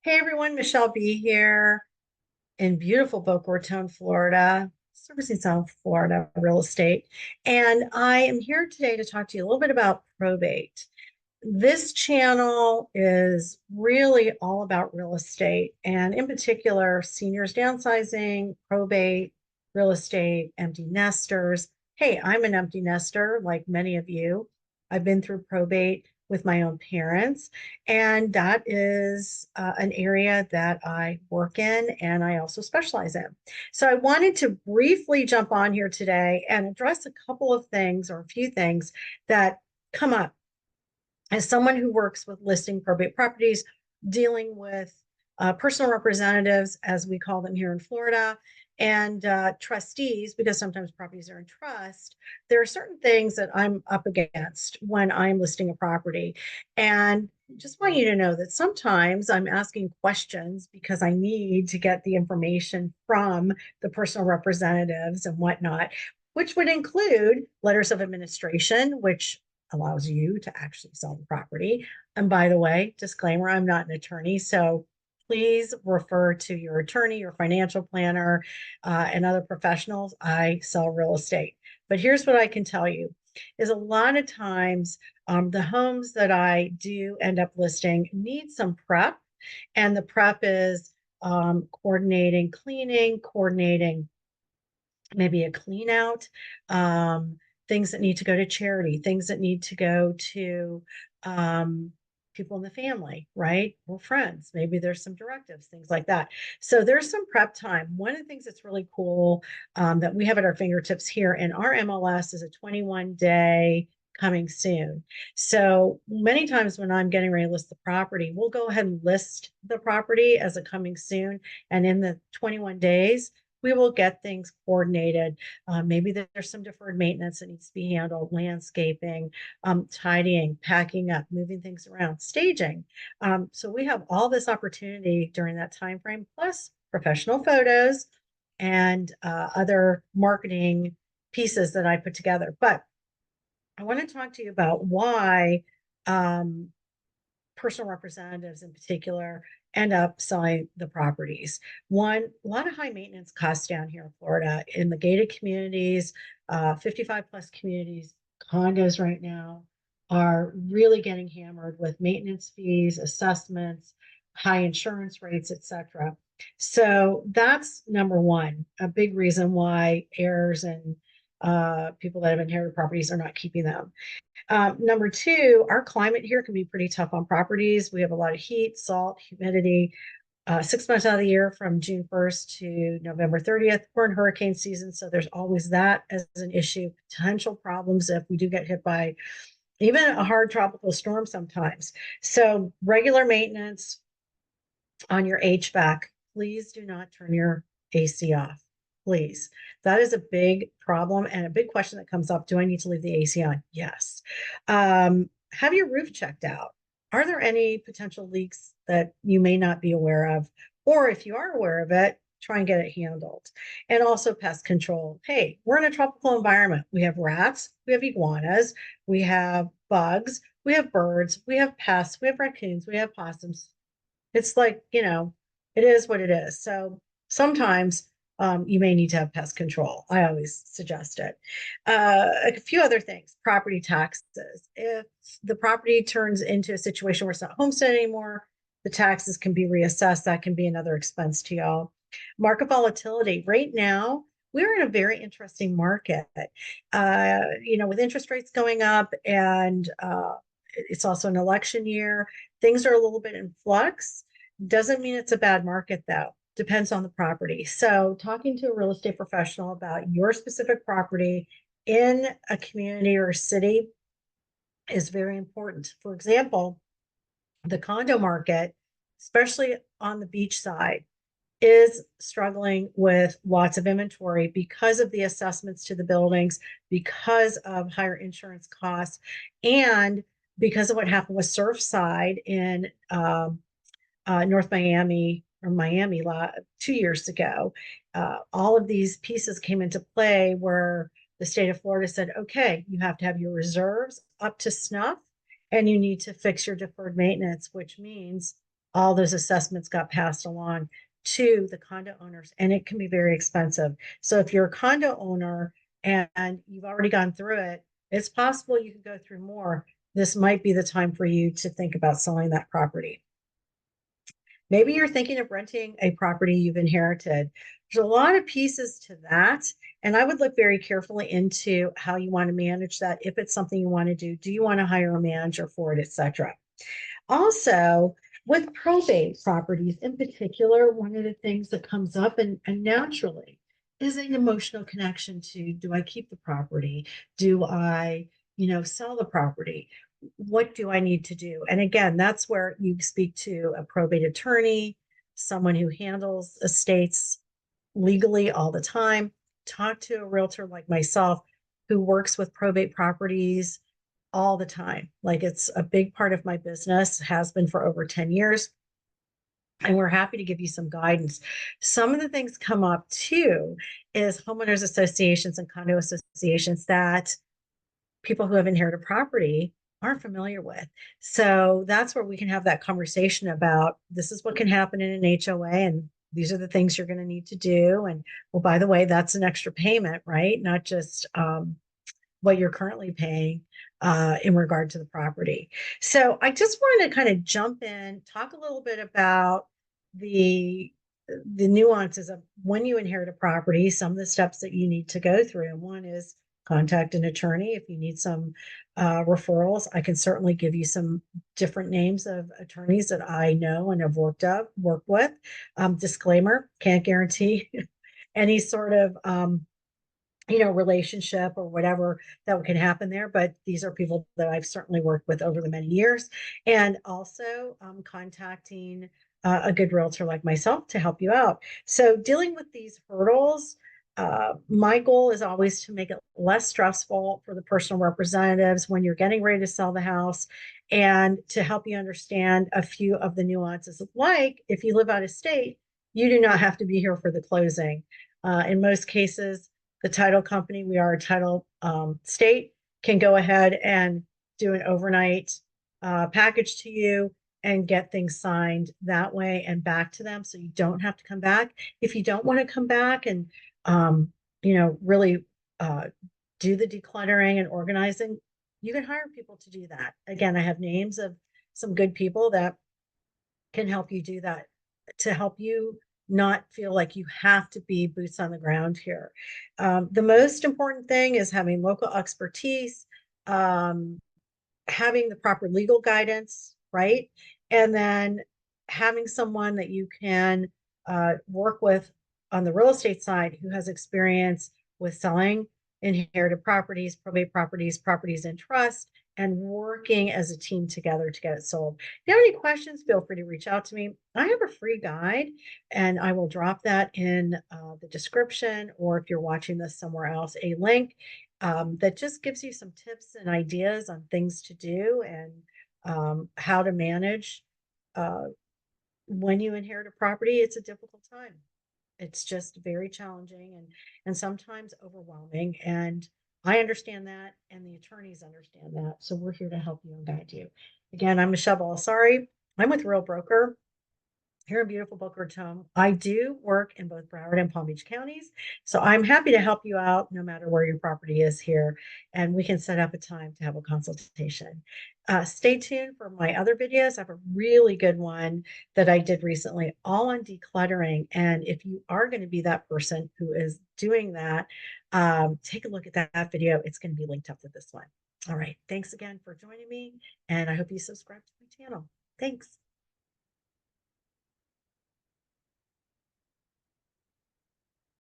Hey everyone, Michelle B here in beautiful Boca Raton, Florida, servicing South Florida real estate. And I am here today to talk to you a little bit about probate. This channel is really all about real estate and, in particular, seniors downsizing, probate, real estate, empty nesters. Hey, I'm an empty nester like many of you. I've been through probate with my own parents, and that is an area that I work in and I also specialize in. So I wanted to briefly jump on here today and address a couple of things or a few things that come up as someone who works with listing probate properties, dealing with personal representatives, as we call them here in Florida, and trustees, because sometimes properties are in trust, there are certain things that I'm up against when I'm listing a property. And just want you to know that sometimes I'm asking questions because I need to get the information from the personal representatives and whatnot, which would include letters of administration, which allows you to actually sell the property. And by the way, disclaimer, I'm not an attorney, so please refer to your attorney, your financial planner, and other professionals. I sell real estate. But here's what I can tell you is a lot of times the homes that I do end up listing need some prep, and the prep is coordinating cleaning, coordinating maybe a clean out, things that need to go to charity, things that need to go to um, people in the family, right? Or friends. Maybe there's some directives, things like that. So there's some prep time. One of the things that's really cool that we have at our fingertips here in our MLS is a 21-day coming soon. So many times when I'm getting ready to list the property, we'll go ahead and list the property as a coming soon. And in the 21 days, we will get things coordinated. Maybe there's some deferred maintenance that needs to be handled, landscaping, tidying, packing up, moving things around, staging. So we have all this opportunity during that time frame, plus professional photos and other marketing pieces that I put together. But I want to talk to you about why um, personal representatives in particular end up selling the properties. One, a lot of high maintenance costs down here in Florida in the gated communities, 55 plus communities, condos right now are really getting hammered with maintenance fees, assessments, high insurance rates, etc. So that's number one, a big reason why heirs and people that have inherited properties are not keeping them. Number two, our climate here can be pretty tough on properties. We have a lot of heat, salt, humidity, 6 months out of the year from June 1st to November 30th. We're in hurricane season, so there's always that as an issue, potential problems if we do get hit by even a hard tropical storm sometimes. So regular maintenance on your HVAC. Please do not turn your AC off. Please. That is a big problem and a big question that comes up. Do I need to leave the AC on? Yes. Have your roof checked out. Are there any potential leaks that you may not be aware of? Or if you are aware of it, try and get it handled. And also pest control. Hey, we're in a tropical environment. We have rats, we have iguanas, we have bugs, we have birds, we have pests, we have raccoons, we have possums. It's like, it is what it is. So sometimes you may need to have pest control. I always suggest it. A few other things, property taxes. If the property turns into a situation where it's not homestead anymore, the taxes can be reassessed. That can be another expense to y'all. Market volatility. Right now, we're in a very interesting market. With interest rates going up and it's also an election year, things are a little bit in flux. Doesn't mean it's a bad market though. Depends on the property. So talking to a real estate professional about your specific property in a community or a city is very important. For example, the condo market, especially on the beach side, is struggling with lots of inventory because of the assessments to the buildings, because of higher insurance costs, and because of what happened with Surfside in North Miami or Miami 2 years ago. All of these pieces came into play where the state of Florida said, okay, you have to have your reserves up to snuff and you need to fix your deferred maintenance, which means all those assessments got passed along to the condo owners, and it can be very expensive. So if you're a condo owner and you've already gone through it, it's possible you could go through more. This might be the time for you to think about selling that property. Maybe you're thinking of renting a property you've inherited. There's a lot of pieces to that. And I would look very carefully into how you want to manage that. If it's something you want to do you want to hire a manager for it, etc. Also, with probate properties in particular, one of the things that comes up and naturally is an emotional connection to, do I keep the property? Do I, sell the property? What do I need to do? And again, that's where you speak to a probate attorney, someone who handles estates legally all the time. Talk to a realtor like myself who works with probate properties all the time. Like, it's a big part of my business, has been for over 10 years. And we're happy to give you some guidance. Some of the things come up too is homeowners associations and condo associations that people who have inherited property aren't familiar with. So that's where we can have that conversation about, this is what can happen in an HOA, and these are the things you're going to need to do. And well, by the way, that's an extra payment, right? Not just what you're currently paying in regard to the property. So I just wanted to kind of jump in, talk a little bit about the nuances of when you inherit a property, some of the steps that you need to go through. And one is contact an attorney. If you need some referrals, I can certainly give you some different names of attorneys that I know and have worked with. Disclaimer, can't guarantee any sort of relationship or whatever that can happen there. But these are people that I've certainly worked with over the many years. And also contacting a good realtor like myself to help you out. So dealing with these hurdles, my goal is always to make it less stressful for the personal representatives when you're getting ready to sell the house, and to help you understand a few of the nuances. Like, if you live out of state, you do not have to be here for the closing. In most cases, the title company, we are a title state, can go ahead and do an overnight package to you and get things signed that way and back to them, so you don't have to come back. If you don't want to come back and really do the decluttering and organizing, you can hire people to do that. Again, I have names of some good people that can help you do that, to help you not feel like you have to be boots on the ground here. The most important thing is having local expertise, um, having the proper legal guidance, right? And then having someone that you can work with on the real estate side who has experience with selling inherited properties, probate properties, properties in trust, and working as a team together to get it sold. If you have any questions, feel free to reach out to me. I have a free guide, and I will drop that in the description, or if you're watching this somewhere else, a link that just gives you some tips and ideas on things to do, and how to manage uh, when you inherit a property. It's a difficult time. It's just very challenging and sometimes overwhelming. And I understand that, and the attorneys understand that. So we're here to help you and guide you. Again, I'm Michelle Belisari. I'm with Real Broker here in beautiful Boca Raton. I do work in both Broward and Palm Beach counties, so I'm happy to help you out no matter where your property is here, and we can set up a time to have a consultation. Stay tuned for my other videos. I have a really good one that I did recently, all on decluttering. And if you are going to be that person who is doing that, take a look at that video. It's going to be linked up to this one. All right. Thanks again for joining me, and I hope you subscribe to my channel. Thanks.